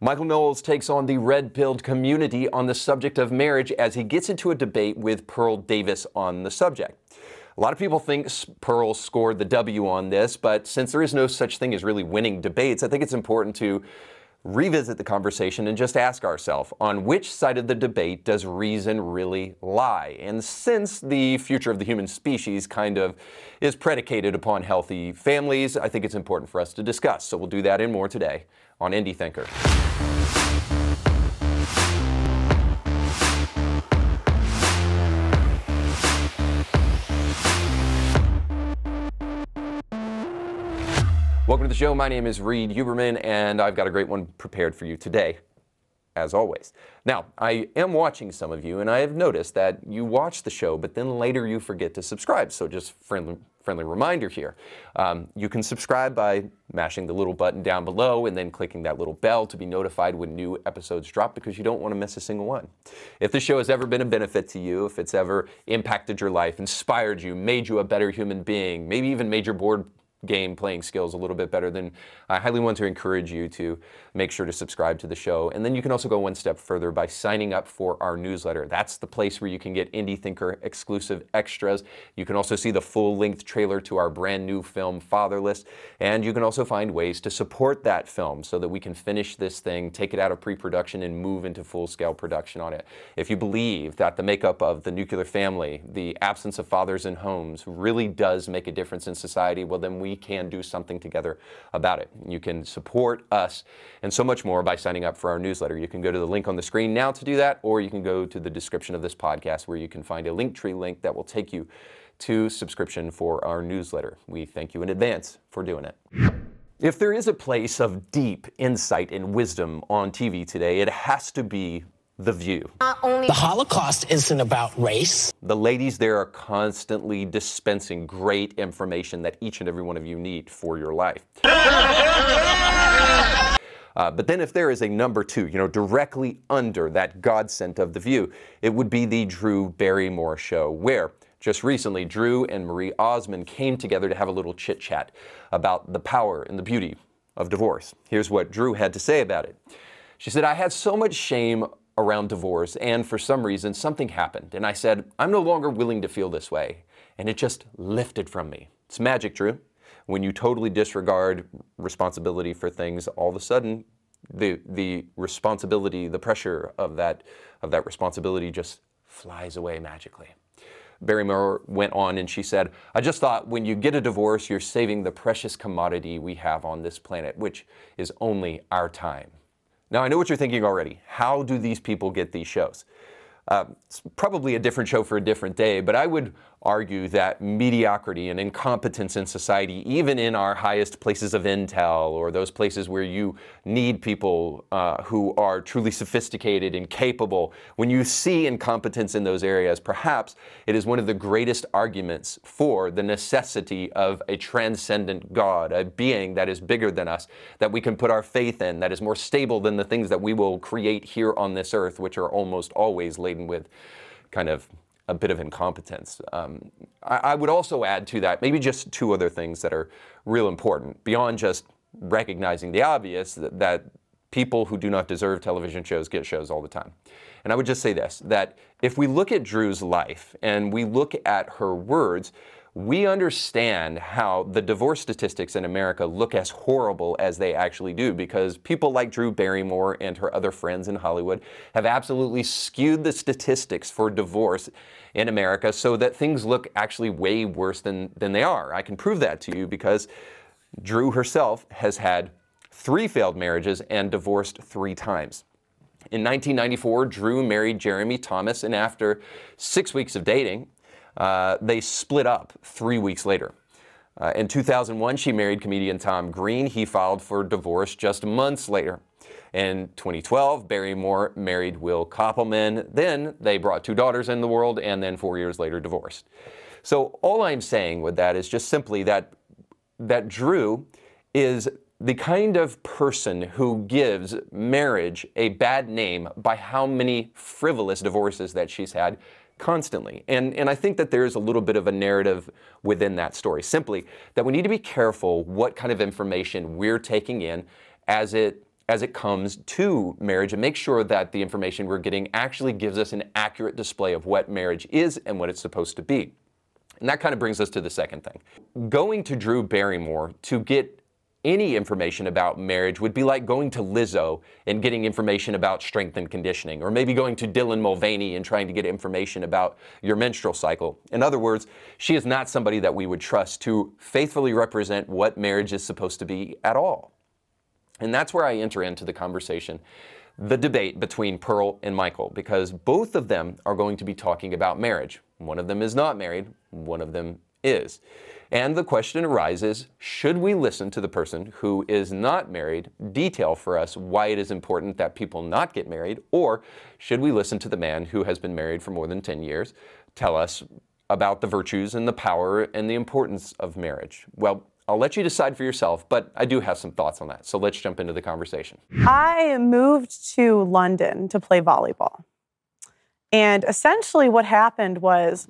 Michale Knowles takes on the red-pilled community on the subject of marriage as he gets into a debate with Pearl Davis on the subject. A lot of people think Pearl scored the W on this, but since there is no such thing as really winning debates, I think it's important to revisit the conversation and just ask ourselves, on which side of the debate does reason really lie? And since the future of the human species kind of is predicated upon healthy families, I think it's important for us to discuss. So we'll do that and more today on Indie Thinker. Welcome to the show. My name is Reed Huberman, and I've got a great one prepared for you today, as always. Now, I am watching some of you, and I have noticed that you watch the show, but then later you forget to subscribe. So just friendly reminder here. You can subscribe by mashing the little button down below and then clicking that little bell to be notified when new episodes drop, because you don't want to miss a single one. If this show has ever been a benefit to you, if it's ever impacted your life, inspired you, made you a better human being, maybe even made your board game playing skills a little bit better, then I highly want to encourage you to make sure to subscribe to the show. And then you can also go one step further by signing up for our newsletter. That's the place where you can get Indie Thinker exclusive extras. You can also see the full-length trailer to our brand new film, Fatherless. And you can also find ways to support that film so that we can finish this thing, take it out of pre-production, and move into full-scale production on it. If you believe that the makeup of the nuclear family, the absence of fathers in homes, really does make a difference in society, well, then we can do something together about it. You can support us and so much more by signing up for our newsletter. You can go to the link on the screen now to do that, or you can go to the description of this podcast where you can find a Linktree link that will take you to subscription for our newsletter. We thank you in advance for doing it. If there is a place of deep insight and wisdom on TV today, it has to be The View. The Holocaust isn't about race. The ladies there are constantly dispensing great information that each and every one of you need for your life. But then if there is a number two, directly under that godsend of The View, it would be the Drew Barrymore show, where just recently Drew and Marie Osmond came together to have a little chit-chat about the power and the beauty of divorce. Here's what Drew had to say about it. She said, "I had so much shame around divorce, and for some reason something happened, and I said, I'm no longer willing to feel this way, and it just lifted from me." It's magic, Drew. When you totally disregard responsibility for things, all of a sudden the responsibility, the pressure of that responsibility just flies away magically. Barrymore went on and she said, "I just thought when you get a divorce, you're saving the precious commodity we have on this planet, which is only our time." Now, I know what you're thinking already. How do these people get these shows? It's probably a different show for a different day, but I would argue that mediocrity and incompetence in society, even in our highest places of intel or those places where you need people who are truly sophisticated and capable, when you see incompetence in those areas, perhaps it is one of the greatest arguments for the necessity of a transcendent God, a being that is bigger than us, that we can put our faith in, that is more stable than the things that we will create here on this earth, which are almost always laden with kind of a bit of incompetence. I would also add to that maybe just two other things that are real important, beyond just recognizing the obvious, that people who do not deserve television shows get shows all the time. And I would just say this, that if we look at Drew's life and we look at her words, we understand how the divorce statistics in America look as horrible as they actually do, because people like Drew Barrymore and her other friends in Hollywood have absolutely skewed the statistics for divorce in America so that things look actually way worse than they are. I can prove that to you because Drew herself has had 3 failed marriages and divorced 3 times. In 1994, Drew married Jeremy Thomas, and after 6 weeks of dating, they split up 3 weeks later. In 2001, she married comedian Tom Green. He filed for divorce just months later. In 2012, Barrymore married Will Koppelman. Then they brought 2 daughters in the world, and then 4 years later divorced. So all I'm saying with that is just simply that Drew is the kind of person who gives marriage a bad name by how many frivolous divorces that she's had constantly. And I think that there's a little bit of a narrative within that story, simply that we need to be careful what kind of information we're taking in as it as it comes to marriage and make sure that the information we're getting actually gives us an accurate display of what marriage is and what it's supposed to be. And that kind of brings us to the second thing. Going to Drew Barrymore to get any information about marriage would be like going to Lizzo and getting information about strength and conditioning, or maybe going to Dylan Mulvaney and trying to get information about your menstrual cycle. In other words, she is not somebody that we would trust to faithfully represent what marriage is supposed to be at all. And that's where I enter into the conversation, the debate between Pearl and Michael, because both of them are going to be talking about marriage. One of them is not married, one of them is. And the question arises, should we listen to the person who is not married detail for us why it is important that people not get married, or should we listen to the man who has been married for more than 10 years tell us about the virtues and the power and the importance of marriage? Well, I'll let you decide for yourself, but I do have some thoughts on that. So let's jump into the conversation. I moved to London to play volleyball. And essentially what happened was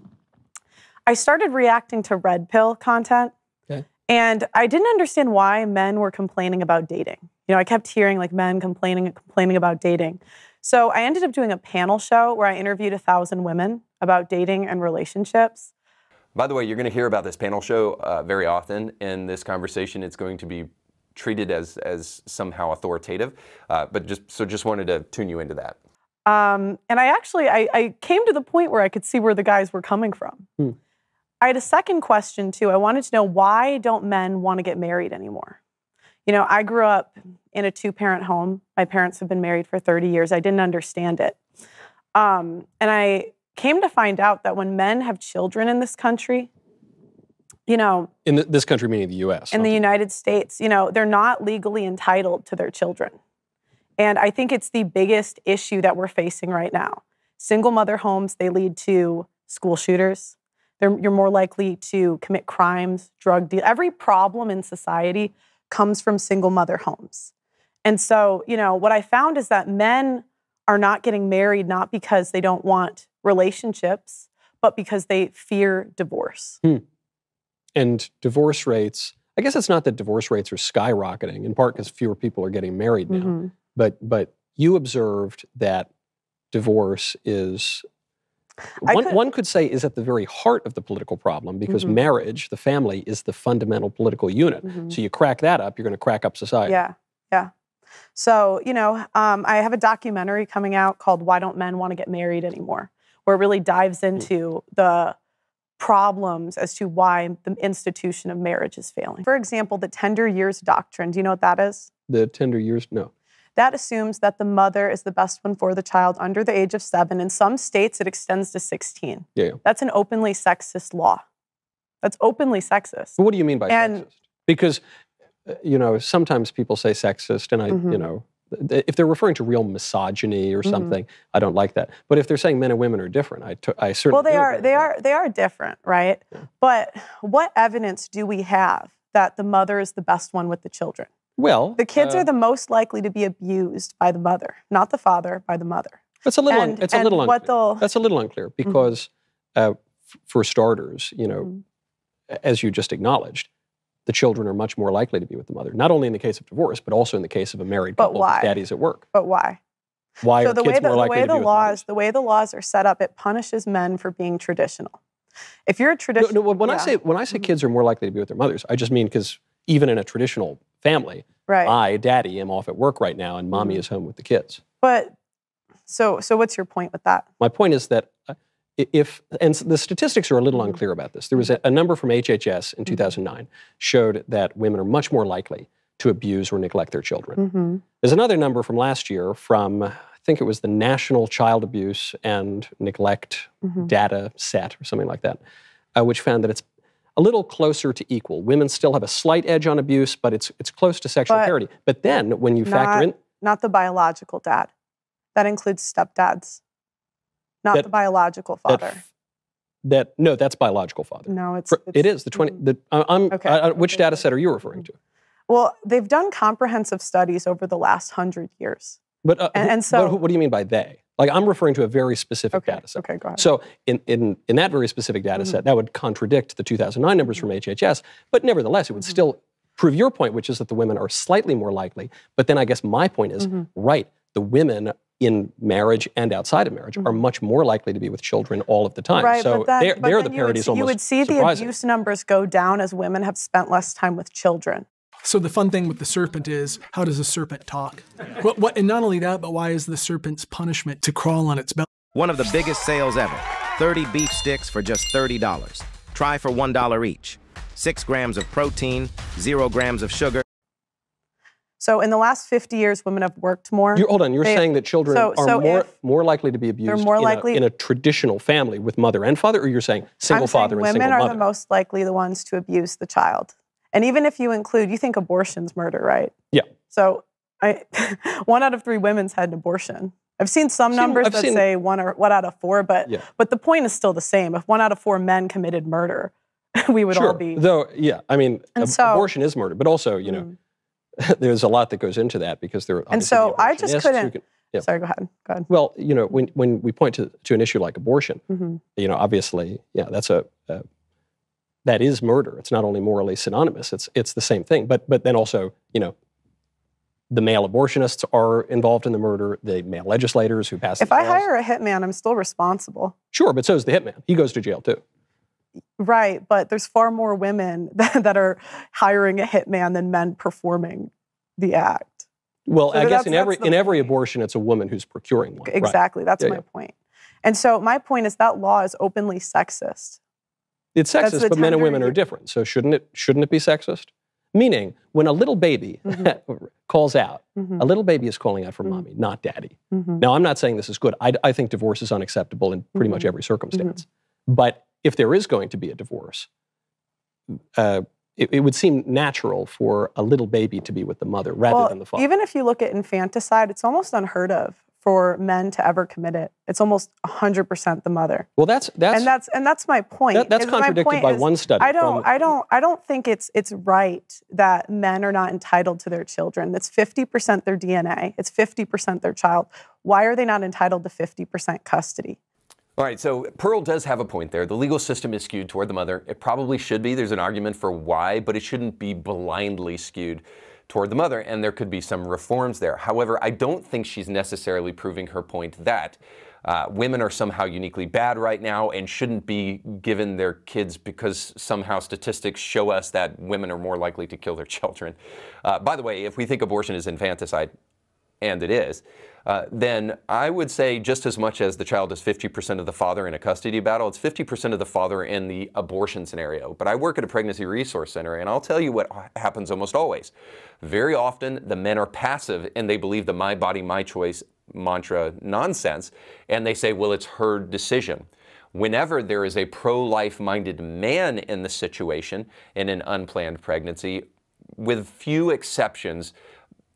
I started reacting to red pill content. Okay. And I didn't understand why men were complaining about dating. You know, I kept hearing like men complaining about dating. So I ended up doing a panel show where I interviewed 1,000 women about dating and relationships. By the way, you're going to hear about this panel show very often in this conversation. It's going to be treated as somehow authoritative, but just wanted to tune you into that. And I came to the point where I could see where the guys were coming from. I had a second question too. I wanted to know, why don't men want to get married anymore? You know, I grew up in a 2-parent home. My parents have been married for 30 years. I didn't understand it. And I came to find out that when men have children in this country, you know... In this country, meaning the U.S. In the United States, you know, they're not legally entitled to their children. And I think it's the biggest issue that we're facing right now. Single mother homes, they lead to school shooters. You're more likely to commit crimes, drug deal. Every problem in society comes from single mother homes. And so, you know, what I found is that men are not getting married not because they don't want relationships, but because they fear divorce. And divorce rates, I guess it's not that divorce rates are skyrocketing, in part because fewer people are getting married now. But you observed that divorce is... One could say is at the very heart of the political problem, because marriage, the family, is the fundamental political unit. So you crack that up, you're going to crack up society. Yeah. So, you know, I have a documentary coming out called Why Don't Men Want to Get Married Anymore, where it really dives into the problems as to why the institution of marriage is failing. For example, the tender years doctrine. Do you know what that is? The tender years? No. That assumes that the mother is the best one for the child under the age of 7. In some states, it extends to 16. Yeah. That's an openly sexist law. That's openly sexist. But what do you mean by sexist? Because, you know, sometimes people say sexist, and you know, if they're referring to real misogyny or something, I don't like that. But if they're saying men and women are different, I certainly they are different, right? Yeah. But what evidence do we have that the mother is the best one with the children? Well, the kids are the most likely to be abused by the mother, not the father, by the mother. That's a little unclear. That's a little unclear because, for starters, you know, as you just acknowledged, the children are much more likely to be with the mother. Not only in the case of divorce, but also in the case of a married couple with daddies at work. But why? Why are kids more likely to be with mothers? The way the laws are set up, it punishes men for being traditional. If you're a traditional... when I say kids are more likely to be with their mothers, I just mean because even in a traditional family, I, daddy, am off at work right now, and mommy is home with the kids. But, so what's your point with that? My point is that and the statistics are a little unclear about this. There was a number from HHS in 2009 showed that women are much more likely to abuse or neglect their children. There's another number from last year from, I think it was the National Child Abuse and Neglect Data Set or something like that, which found that it's a little closer to equal. Women still have a slight edge on abuse, but it's close to sexual parity. But then when you factor in... Not the biological dad. That includes stepdads. Not the biological father. No, that's biological father. No, it is. Which data set are you referring to? Well, they've done comprehensive studies over the last 100 years. But what do you mean by they? Like, I'm referring to a very specific data set. Okay, go ahead. So in that very specific data set, that would contradict the 2009 numbers from HHS, but nevertheless, it would still prove your point, which is that the women are slightly more likely. But then I guess my point is, right, the women in marriage and outside of marriage are much more likely to be with children all of the time. Right, so there the parity is almost you would see surprising. The abuse numbers go down as women have spent less time with children. So the fun thing with the serpent is, how does a serpent talk? And not only that, but why is the serpent's punishment to crawl on its belly? One of the biggest sales ever. 30 beef sticks for just $30. Try for $1 each. 6 grams of protein, 0 grams of sugar. So in the last 50 years, women have worked more. Hold on, you're saying that children are more likely to be abused in a traditional family with mother and father, or you're saying single father and single mother? Women are the most likely the ones to abuse the child. And even if you think abortion's murder, right? Yeah. So 1 out of 3 women's had an abortion. I've seen some numbers that say 1 out of 4, but the point is still the same. If 1 out of 4 men committed murder, we would all be. Though, abortion is murder, but also, there's a lot that goes into that because there are. And so I just couldn't. Sorry, go ahead. Go ahead. Well, when we point to an issue like abortion, obviously, that is murder. It's not only morally synonymous; it's the same thing. But then also, the male abortionists are involved in the murder. The male legislators who pass. If I hire a hitman, I'm still responsible. Sure, but so is the hitman. He goes to jail too. Right, but there's far more women that are hiring a hitman than men performing the act. Well, so I guess in every abortion, it's a woman who's procuring one. Exactly, that's my point. And so my point is that law is openly sexist. It's sexist, but men and women are different. So shouldn't it be sexist? Meaning, when a little baby calls out, a little baby is calling out for mommy, not daddy. Now, I'm not saying this is good. I think divorce is unacceptable in pretty much every circumstance. But if there is going to be a divorce, it would seem natural for a little baby to be with the mother rather than the father. Even if you look at infanticide, it's almost unheard of for men to ever commit it. It's almost 100% the mother. Well, that's my point. That's contradicted by one study. I don't think it's right that men are not entitled to their children. It's 50% their DNA. It's 50% their child. Why are they not entitled to 50% custody? All right, so Pearl does have a point there. The legal system is skewed toward the mother. It probably should be. There's an argument for why, but it shouldn't be blindly skewed toward the mother, and there could be some reforms there. However, I don't think she's necessarily proving her point that women are somehow uniquely bad right now and shouldn't be given their kids because somehow statistics show us that women are more likely to kill their children. By the way, if we think abortion is infanticide, and it is, then I would say just as much as the child is 50% of the father in a custody battle, it's 50% of the father in the abortion scenario. But I work at a pregnancy resource center, and I'll tell you what happens almost always. Very often, the men are passive, and they believe the my body, my choice mantra nonsense, and they say, well, it's her decision. Whenever there is a pro-life minded man in the situation in an unplanned pregnancy, with few exceptions,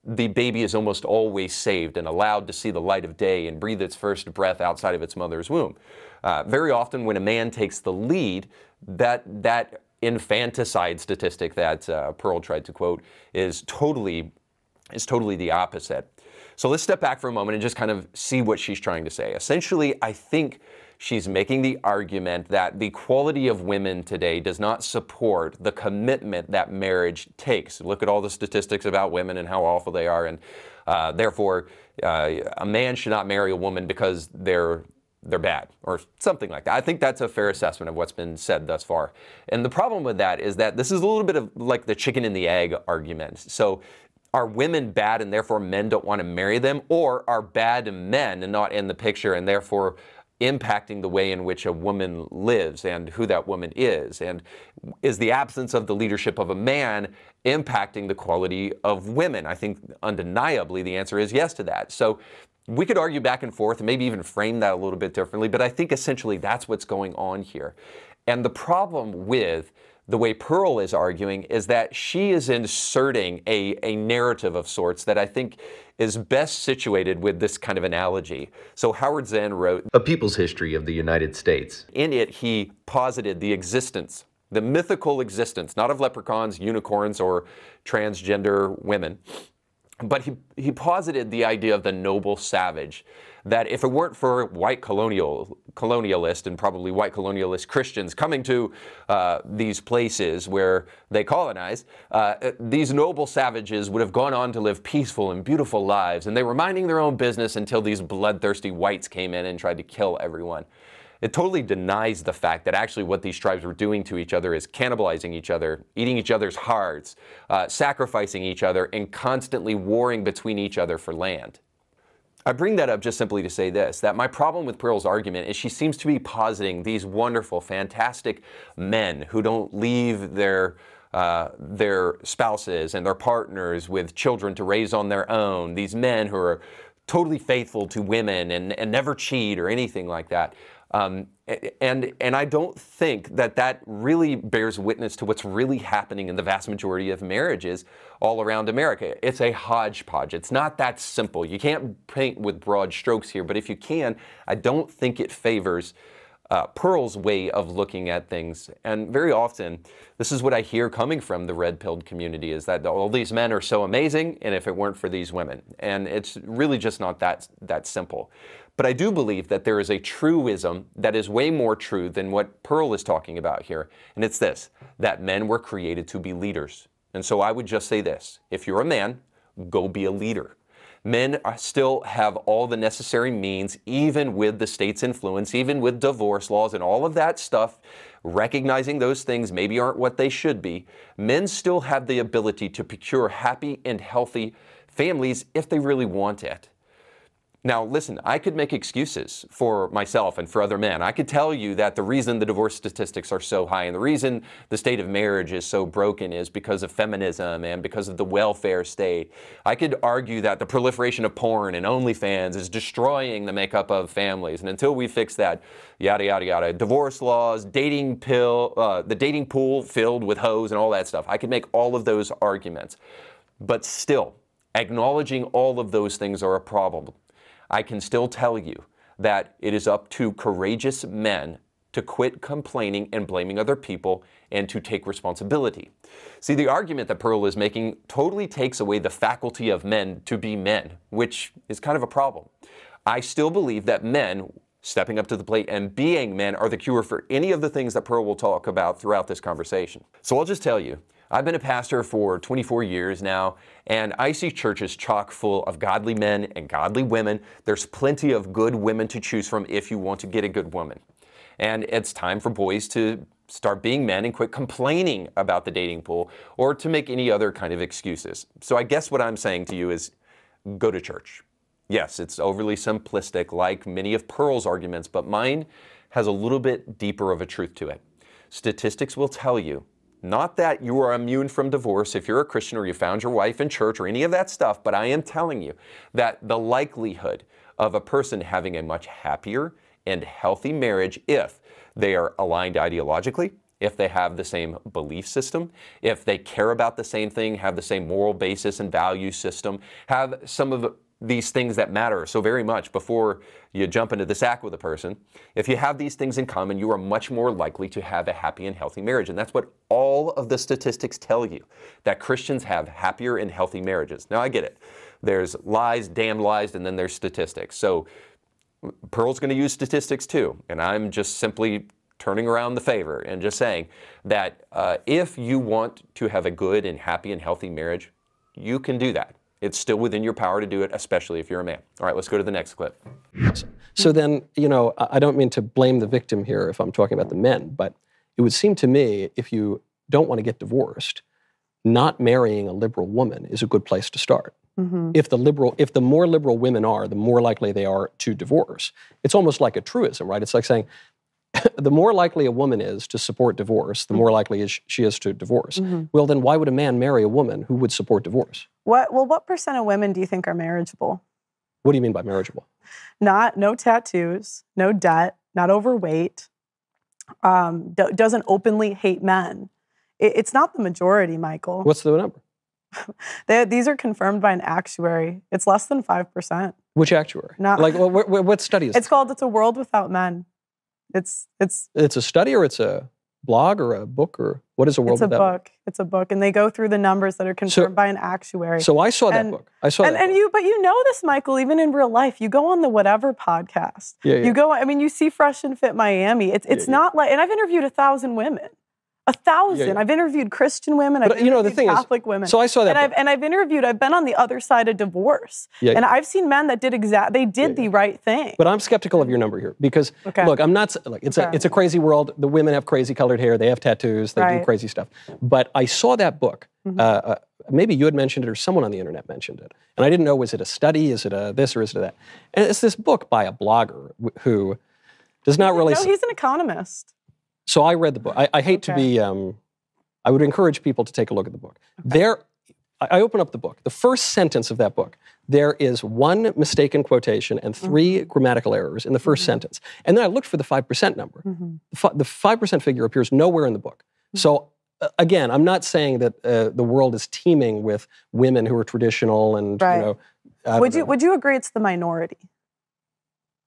the baby is almost always saved and allowed to see the light of day and breathe its first breath outside of its mother's womb. Very often when a man takes the lead, that infanticide statistic that Pearl tried to quote is totally the opposite. So let's step back for a moment and just kind of see what she's trying to say. Essentially, I think she's making the argument that the quality of women today does not support the commitment that marriage takes. Look at all the statistics about women and how awful they are, and therefore a man should not marry a woman because they're bad, or something like that. I think that's a fair assessment of what's been said thus far. And the problem with that is that this is a little bit of like the chicken and the egg argument. So are women bad and therefore men don't want to marry them, or are bad men not in the picture and therefore impacting the way in which a woman lives and who that woman is? And is the absence of the leadership of a man impacting the quality of women? I think undeniably the answer is yes to that. So we could argue back and forth and maybe even frame that a little bit differently, but I think essentially that's what's going on here. And the problem with the way Pearl is arguing is that she is inserting a narrative of sorts that I think is best situated with this kind of analogy. So Howard Zinn wrote A People's History of the United States. In it, he posited the existence, the mythical existence, not of leprechauns, unicorns, or transgender women, But he posited the idea of the noble savage, that if it weren't for white colonialists and probably white colonialist Christians coming to these places where they colonized, these noble savages would have gone on to live peaceful and beautiful lives, and they were minding their own business until these bloodthirsty whites came in and tried to kill everyone. It totally denies the fact that actually what these tribes were doing to each other is cannibalizing each other, eating each other's hearts, sacrificing each other, and constantly warring between each other for land. I bring that up just simply to say this, that my problem with Pearl's argument is she seems to be positing these wonderful, fantastic men who don't leave their spouses and their partners with children to raise on their own, these men who are totally faithful to women and never cheat or anything like that. And I don't think that really bears witness to what's really happening in the vast majority of marriages all around America. It's a hodgepodge. It's not that simple. You can't paint with broad strokes here, but if you can, I don't think it favors Pearl's way of looking at things. And very often, this is what I hear coming from the red-pilled community, is that all these men are so amazing, and if it weren't for these women. And it's really just not that simple. But I do believe that there is a truism that is way more true than what Pearl is talking about here. And it's this, that men were created to be leaders. And so I would just say this, if you're a man, go be a leader. Men still have all the necessary means, even with the state's influence, even with divorce laws and all of that stuff, recognizing those things maybe aren't what they should be. Men still have the ability to procure happy and healthy families if they really want it. Now, listen, I could make excuses for myself and for other men. I could tell you that the reason the divorce statistics are so high and the reason the state of marriage is so broken is because of feminism and because of the welfare state. I could argue that the proliferation of porn and OnlyFans is destroying the makeup of families. And until we fix that, yada, yada, yada, divorce laws, the dating pool filled with hoes and all that stuff. I could make all of those arguments. But still, acknowledging all of those things are a problem. I can still tell you that it is up to courageous men to quit complaining and blaming other people and to take responsibility. See, the argument that Pearl is making totally takes away the faculty of men to be men, which is kind of a problem. I still believe that men stepping up to the plate and being men are the cure for any of the things that Pearl will talk about throughout this conversation. So I'll just tell you, I've been a pastor for 24 years now, and I see churches chock full of godly men and godly women. There's plenty of good women to choose from if you want to get a good woman. And it's time for boys to start being men and quit complaining about the dating pool or to make any other kind of excuses. So I guess what I'm saying to you is go to church. Yes, it's overly simplistic like many of Pearl's arguments, but mine has a little bit deeper of a truth to it. Statistics will tell you, not that you are immune from divorce if you're a Christian or you found your wife in church or any of that stuff, but I am telling you that the likelihood of a person having a much happier and healthy marriage if they are aligned ideologically, if they have the same belief system, if they care about the same thing, have the same moral basis and value system, have some of these things that matter so very much before you jump into the sack with a person. If you have these things in common, you are much more likely to have a happy and healthy marriage. And that's what all of the statistics tell you, that Christians have happier and healthy marriages. Now, I get it. There's lies, damn lies, and then there's statistics. So Pearl's going to use statistics too. And I'm just simply turning around the favor and just saying that if you want to have a good and happy and healthy marriage, you can do that. It's still within your power to do it, especially if you're a man. All right, let's go to the next clip. So then, you know, I don't mean to blame the victim here if I'm talking about the men, but it would seem to me if you don't want to get divorced, not marrying a liberal woman is a good place to start. Mm-hmm. If the more liberal women are, the more likely they are to divorce. It's almost like a truism, right? It's like saying, the more likely a woman is to support divorce, the more likely she is to divorce. Mm-hmm. Well, then why would a man marry a woman who would support divorce? What percent of women do you think are marriageable? What do you mean by marriageable? No tattoos, no debt, not overweight, doesn't openly hate men. It's not the majority, Michael. What's the number? These are confirmed by an actuary. It's less than 5%. Which actuary? What study is it? It's called It's a World Without Men. It's a study or it's a blog or a book, or what is a world It's a without book. It's a book, and they go through the numbers that are confirmed by an actuary. So I saw that book. I saw that book. But you know this, Michael, even in real life. You go on the Whatever podcast. Yeah. You go. I mean, you see Fresh and Fit Miami. It's not like, and I've interviewed 1,000 women. 1,000. Yeah. I've interviewed Christian women. I've But you know, the thing Catholic women. So I saw that. And I've been on the other side of divorce. Yeah. And I've seen men that did the right thing. But I'm skeptical of your number here because look, I'm not like it's a crazy world. The women have crazy colored hair. They have tattoos. They do crazy stuff. But I saw that book. Maybe you had mentioned it or someone on the internet mentioned it. And I didn't know, was it a study? Is it a this or is it a that? And it's this book by a blogger who does not really... No, he's an economist. So I read the book. I hate to be... I would encourage people to take a look at the book. I open up the book. The first sentence of that book, there is one mistaken quotation and 3 grammatical errors in the first sentence. And then I looked for the 5% number. The 5% figure appears nowhere in the book. So again, I'm not saying that the world is teeming with women who are traditional and, you know... Would you agree it's the minority?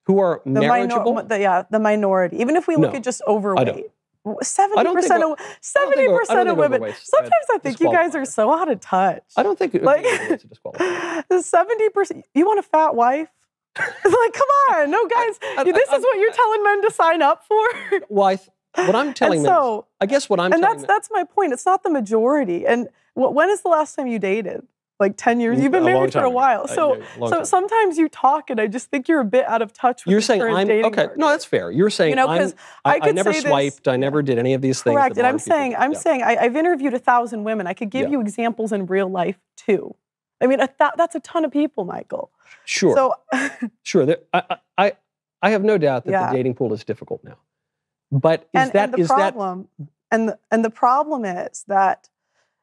Who are marriageable? The minority. Even if we look at just overweight. 70% of women. Sometimes I think you guys are so out of touch. I don't think like 70%. You want a fat wife? Like, come on, no, guys. This is what you're telling men to sign up for. Well, what I'm telling men, I guess what I'm telling men. That's my point. It's not the majority. And when is the last time you dated? Like 10 years? You've been married for a while. So sometimes you talk and I just think you're a bit out of touch with your current dating partner. No, that's fair. You're saying, you know, I never swiped, I never did any of these things. Correct. And I'm saying I've interviewed 1,000 women. I could give you examples in real life too. I mean, that's a ton of people, Michael. Sure. So, sure. I have no doubt that the dating pool is difficult now. But the problem is that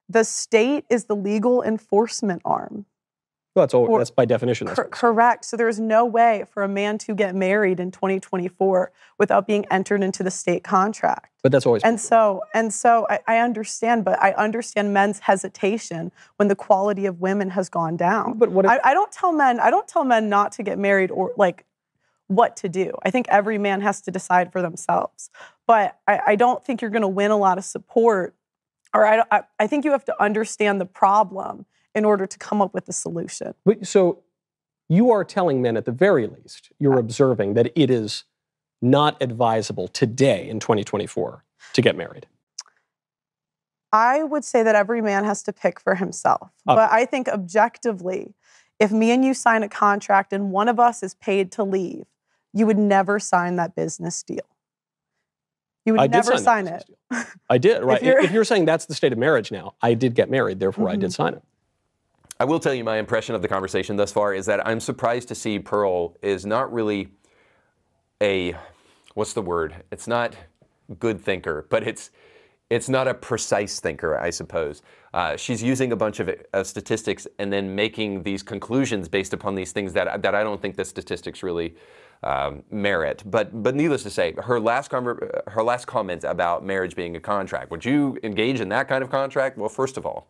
the state is the legal enforcement arm. Well, that's by definition. Correct. So there's no way for a man to get married in 2024 without being entered into the state contract. But that's always and so I understand, but I understand men's hesitation when the quality of women has gone down. But what if, I don't tell men not to get married or like what to do. I think every man has to decide for themselves. But I don't think you're going to win a lot of support. Or I think you have to understand the problem in order to come up with a solution. So you are telling men, at the very least, you're observing that it is not advisable today in 2024 to get married. I would say that every man has to pick for himself. But I think objectively, if me and you sign a contract and one of us is paid to leave, you would never sign that business deal. You would never sign it. I did, right? If you're saying that's the state of marriage now, I did get married, therefore I did sign it. I will tell you my impression of the conversation thus far is that I'm surprised to see Pearl is not really what's the word? It's not good thinker, but it's not a precise thinker, I suppose. She's using a bunch of statistics and then making these conclusions based upon these things that I don't think the statistics really merit. But needless to say, her last comment about marriage being a contract. Would you engage in that kind of contract? Well, first of all,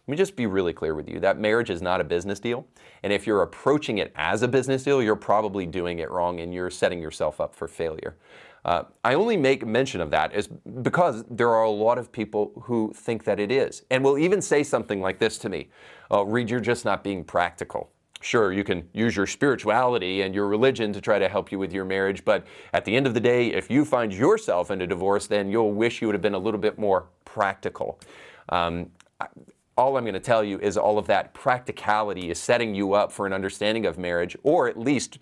let me just be really clear with you that marriage is not a business deal. And if you're approaching it as a business deal, you're probably doing it wrong and you're setting yourself up for failure. I only make mention of that is because there are a lot of people who think that it is and will even say something like this to me. Reed, you're just not being practical. Sure, you can use your spirituality and your religion to try to help you with your marriage, but at the end of the day, if you find yourself in a divorce, then you'll wish you would have been a little bit more practical. All I'm going to tell you is all of that practicality is setting you up for an understanding of marriage, or at least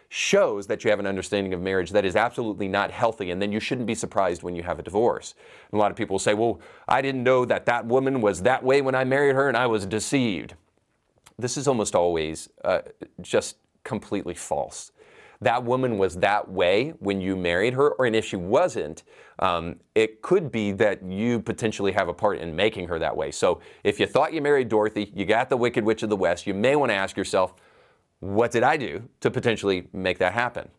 shows that you have an understanding of marriage that is absolutely not healthy, and then you shouldn't be surprised when you have a divorce. And a lot of people say, well, I didn't know that woman was that way when I married her and I was deceived. This is almost always just completely false. That woman was that way when you married her, and if she wasn't, it could be that you potentially have a part in making her that way. So if you thought you married Dorothy, you got the Wicked Witch of the West, you may want to ask yourself, what did I do to potentially make that happen?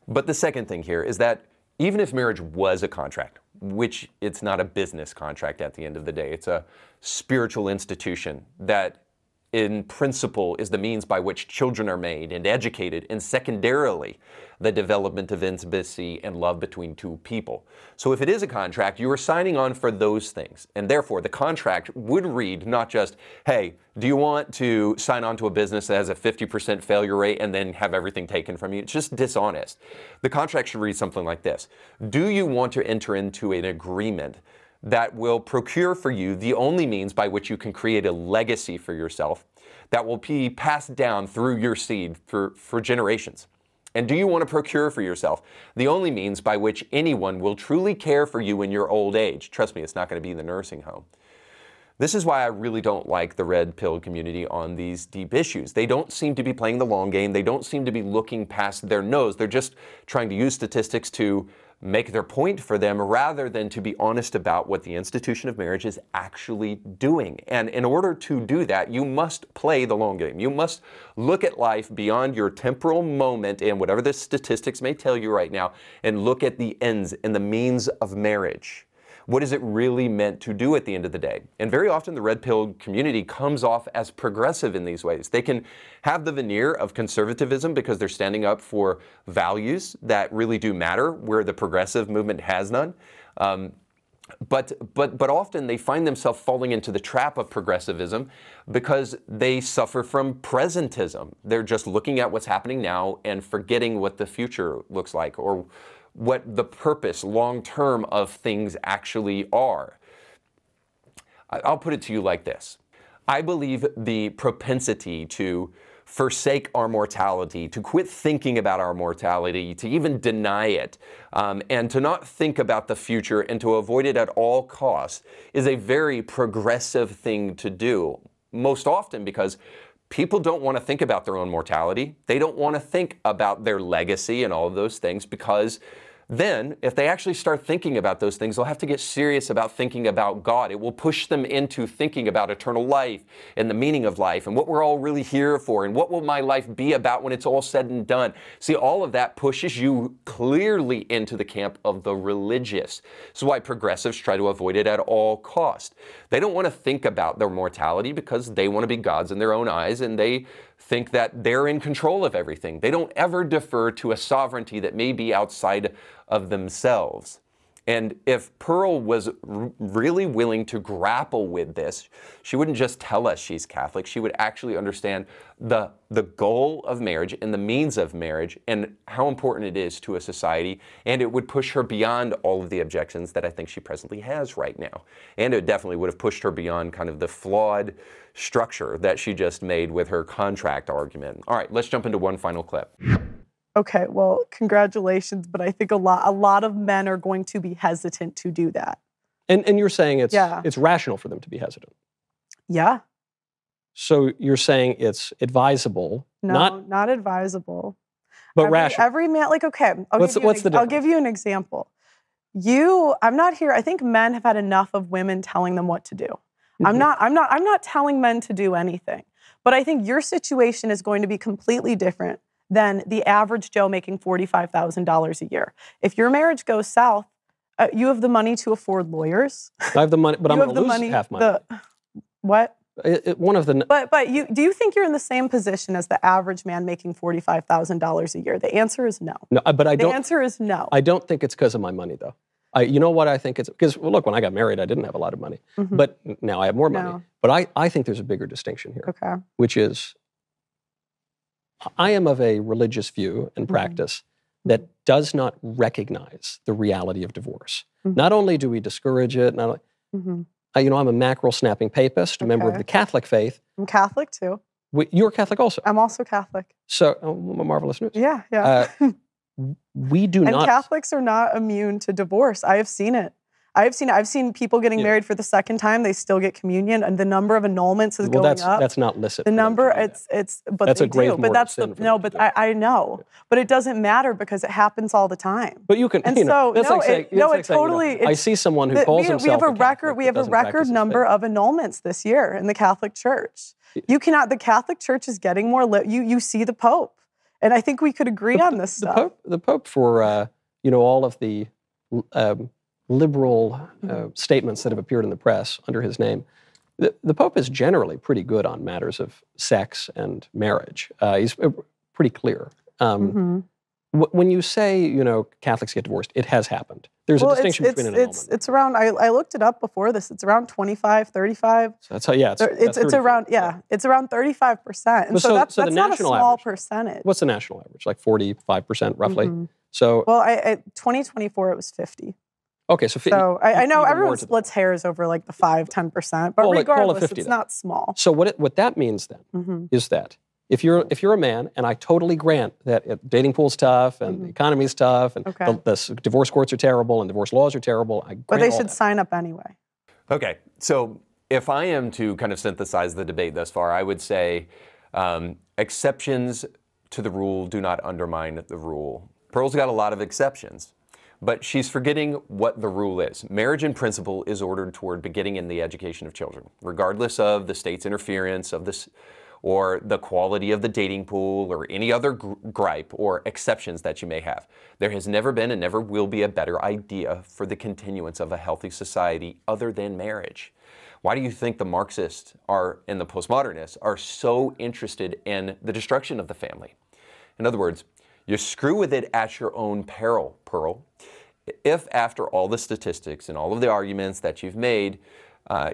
But the second thing here is that even if marriage was a contract, which it's not a business contract at the end of the day, it's a spiritual institution that in principle, is the means by which children are made and educated, and secondarily, the development of intimacy and love between two people. So if it is a contract, you are signing on for those things. And therefore, the contract would read not just, hey, do you want to sign on to a business that has a 50% failure rate and then have everything taken from you? It's just dishonest. The contract should read something like this. Do you want to enter into an agreement that will procure for you the only means by which you can create a legacy for yourself that will be passed down through your seed for generations? And do you want to procure for yourself the only means by which anyone will truly care for you in your old age? Trust me, it's not going to be in the nursing home. This is why I really don't like the red pill community on these deep issues. They don't seem to be playing the long game. They don't seem to be looking past their nose. They're just trying to use statistics to make their point for them rather than to be honest about what the institution of marriage is actually doing. And in order to do that, you must play the long game. You must look at life beyond your temporal moment and whatever the statistics may tell you right now, and look at the ends and the means of marriage. What is it really meant to do at the end of the day? And very often the red pill community comes off as progressive in these ways. They can have the veneer of conservatism because they're standing up for values that really do matter, where the progressive movement has none. But often they find themselves falling into the trap of progressivism because they suffer from presentism. They're just looking at what's happening now and forgetting what the future looks like, or what the purpose long-term of things actually are. I'll put it to you like this. I believe the propensity to forsake our mortality, to quit thinking about our mortality, to even deny it, and to not think about the future and to avoid it at all costs is a very progressive thing to do. Most often because people don't want to think about their own mortality. They don't want to think about their legacy and all of those things, because then, if they actually start thinking about those things, they'll have to get serious about thinking about God. It will push them into thinking about eternal life and the meaning of life and what we're all really here for and what will my life be about when it's all said and done. See, all of that pushes you clearly into the camp of the religious. This is why progressives try to avoid it at all costs. They don't want to think about their mortality because they want to be gods in their own eyes, and they think that they're in control of everything. They don't ever defer to a sovereignty that may be outside of themselves. And if Pearl was really willing to grapple with this, she wouldn't just tell us she's Catholic. She would actually understand the goal of marriage and the means of marriage and how important it is to a society. And it would push her beyond all of the objections that I think she presently has right now. And it definitely would have pushed her beyond kind of the flawed structure that she just made with her contract argument. All right, let's jump into one final clip. Okay, well, congratulations, but I think a lot of men are going to be hesitant to do that. And you're saying it's rational for them to be hesitant. Yeah. So you're saying it's advisable, not advisable, but rational. Every man, like, okay, I'll give you an example. I'm not here. I think men have had enough of women telling them what to do. Mm-hmm. I'm not telling men to do anything, but I think your situation is going to be completely different than the average Joe making $45,000 a year. If your marriage goes south, you have the money to afford lawyers. I have the money, but I'm going to lose half my money. What? One of the. But do you think you're in the same position as the average man making $45,000 a year? The answer is no. No, but I don't. The answer is no. I don't think it's because of my money, though. You know what I think it's because? Well, look, when I got married, I didn't have a lot of money, but now I have more money. But I think there's a bigger distinction here, which is, I am of a religious view and practice that does not recognize the reality of divorce. Not only do we discourage it, not only, I'm a mackerel-snapping papist, a member of the Catholic faith. I'm Catholic too. You're Catholic also? I'm also Catholic. So, marvelous news. Yeah. We do not. And Catholics are not immune to divorce. I have seen it. I've seen people getting married for the second time. They still get communion, and the number of annulments is going up. That's not licit. The number, but that's they a grave do. But that's I know. But it doesn't matter because it happens all the time. But you can. And totally. I see someone who calls himself. We have a record number of annulments this year in the Catholic Church. You cannot. The Catholic Church is getting more. You see the Pope, and I think we could agree on this stuff. The Pope for all of the liberal statements that have appeared in the press under his name The Pope is generally pretty good on matters of sex and marriage. He's pretty clear. When you say, Catholics get divorced, it has happened. There's a distinction between an annulment. It's around, I looked it up before this, it's around 25, 35. So that's how, it's around, it's around 35%. And so that's not a small percentage. What's the national average? Like 45% roughly? So, well, 2024, it was 50. Okay, so I know everyone splits hairs over like the 5-10%, but regardless, 50 it's not small. So what that means then is that if you're a man, and I totally grant that dating pool's tough and the economy's tough and the divorce courts are terrible and divorce laws are terrible, but they should sign up anyway. Okay, so if I am to kind of synthesize the debate thus far, I would say exceptions to the rule do not undermine the rule. Pearl's got a lot of exceptions, but she's forgetting what the rule is. Marriage in principle is ordered toward begetting in the education of children, regardless of the state's interference of this or the quality of the dating pool or any other gripe or exceptions that you may have. There has never been and never will be a better idea for the continuance of a healthy society other than marriage. Why do you think the Marxists and the postmodernists are so interested in the destruction of the family? In other words, you screw with it at your own peril, Pearl. If after all the statistics and all of the arguments that you've made,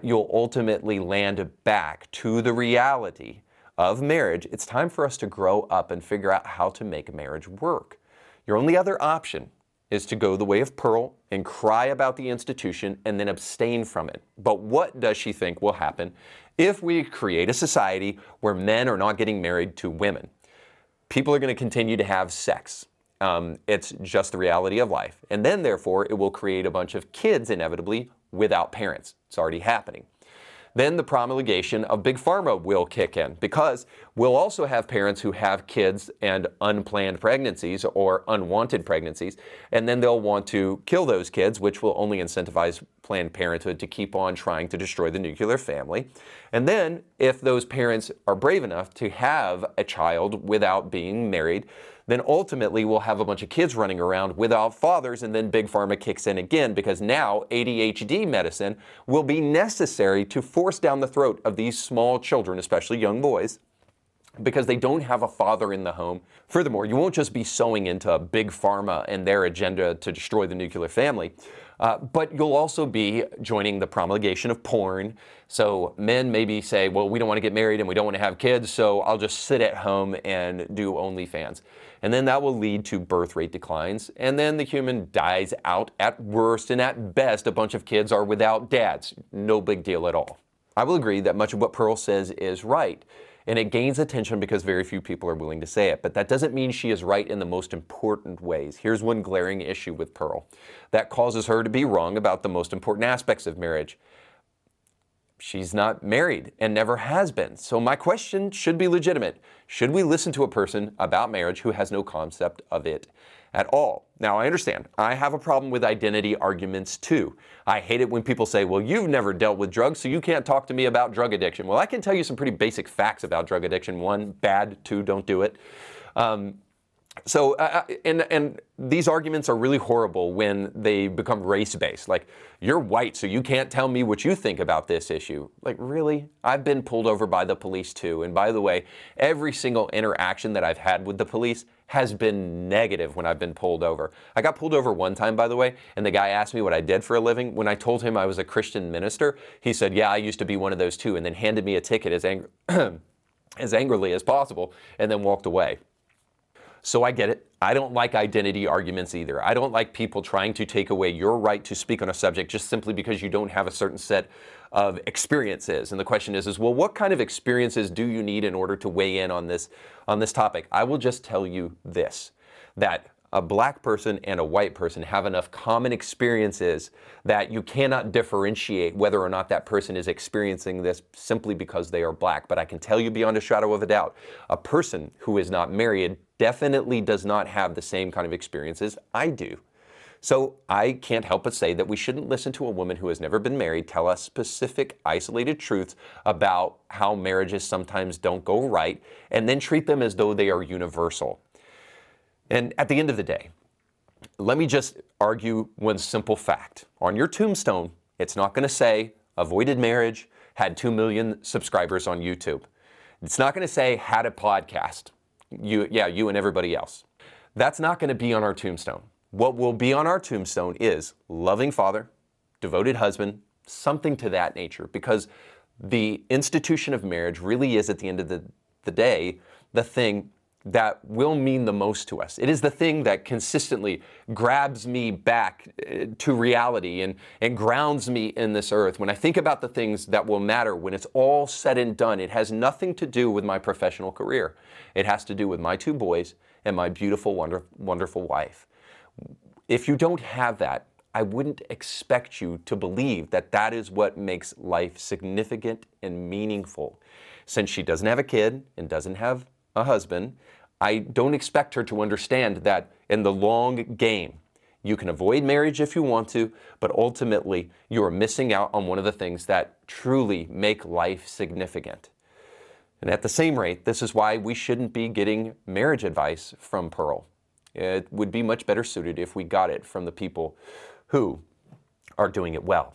you'll ultimately land back to the reality of marriage, it's time for us to grow up and figure out how to make marriage work. Your only other option is to go the way of Pearl and cry about the institution and then abstain from it. But what does she think will happen if we create a society where men are not getting married to women? People are going to continue to have sex. It's just the reality of life. And then, therefore, it will create a bunch of kids, inevitably, without parents. It's already happening. Then the promulgation of Big Pharma will kick in, because we'll also have parents who have kids and unplanned pregnancies or unwanted pregnancies, and then they'll want to kill those kids, which will only incentivize Planned Parenthood to keep on trying to destroy the nuclear family. And then if those parents are brave enough to have a child without being married, then ultimately we'll have a bunch of kids running around without fathers, and then Big Pharma kicks in again, because now ADHD medicine will be necessary to force down the throat of these small children, especially young boys, because they don't have a father in the home. Furthermore, you won't just be sewing into Big Pharma and their agenda to destroy the nuclear family, but you'll also be joining the promulgation of porn. So men maybe say, well, we don't want to get married and we don't want to have kids, so I'll just sit at home and do OnlyFans. And then that will lead to birth rate declines, and then the human dies out at worst, and at best a bunch of kids are without dads. No big deal at all. I will agree that much of what Pearl says is right, and it gains attention because very few people are willing to say it. But that doesn't mean she is right in the most important ways. Here's one glaring issue with Pearl that causes her to be wrong about the most important aspects of marriage. She's not married and never has been. So my question should be legitimate. Should we listen to a person about marriage who has no concept of it at all? Now, I understand. I have a problem with identity arguments too. I hate it when people say, well, you've never dealt with drugs, so you can't talk to me about drug addiction. Well, I can tell you some pretty basic facts about drug addiction. 1, bad. 2, don't do it. And these arguments are really horrible when they become race-based. Like, you're white, so you can't tell me what you think about this issue. Like, really? I've been pulled over by the police too. And by the way, every single interaction that I've had with the police has been negative when I've been pulled over. I got pulled over one time, by the way, and the guy asked me what I did for a living. When I told him I was a Christian minister, he said, yeah, I used to be one of those too, and then handed me a ticket as angrily as possible, and then walked away. So I get it. I don't like identity arguments either. I don't like people trying to take away your right to speak on a subject just simply because you don't have a certain set of experiences. And the question is, well, what kind of experiences do you need in order to weigh in on this topic? I will just tell you this, that a black person and a white person have enough common experiences that you cannot differentiate whether or not that person is experiencing this simply because they are black. But I can tell you beyond a shadow of a doubt, a person who is not married definitely does not have the same kind of experiences I do. So I can't help but say that we shouldn't listen to a woman who has never been married tell us specific, isolated truths about how marriages sometimes don't go right, and then treat them as though they are universal. And at the end of the day, let me just argue one simple fact. On your tombstone, it's not going to say avoided marriage, had 2 million subscribers on YouTube. It's not going to say had a podcast. You and everybody else. That's not going to be on our tombstone. What will be on our tombstone is loving father, devoted husband, something to that nature, because the institution of marriage really is, at the end of the day, the thing that will mean the most to us. It is the thing that consistently grabs me back to reality and grounds me in this earth. When I think about the things that will matter when it's all said and done, it has nothing to do with my professional career. It has to do with my 2 boys and my beautiful, wonderful wife. If you don't have that, I wouldn't expect you to believe that that is what makes life significant and meaningful. Since she doesn't have a kid and doesn't have a husband, I don't expect her to understand that in the long game, you can avoid marriage if you want to, but ultimately you are missing out on one of the things that truly make life significant. And at the same rate, this is why we shouldn't be getting marriage advice from Pearl. It would be much better suited if we got it from the people who are doing it well.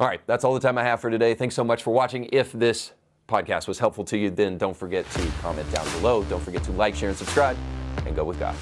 All right, that's all the time I have for today. Thanks so much for watching. If this podcast was helpful to you, then don't forget to comment down below. Don't forget to like, share, and subscribe, and go with God.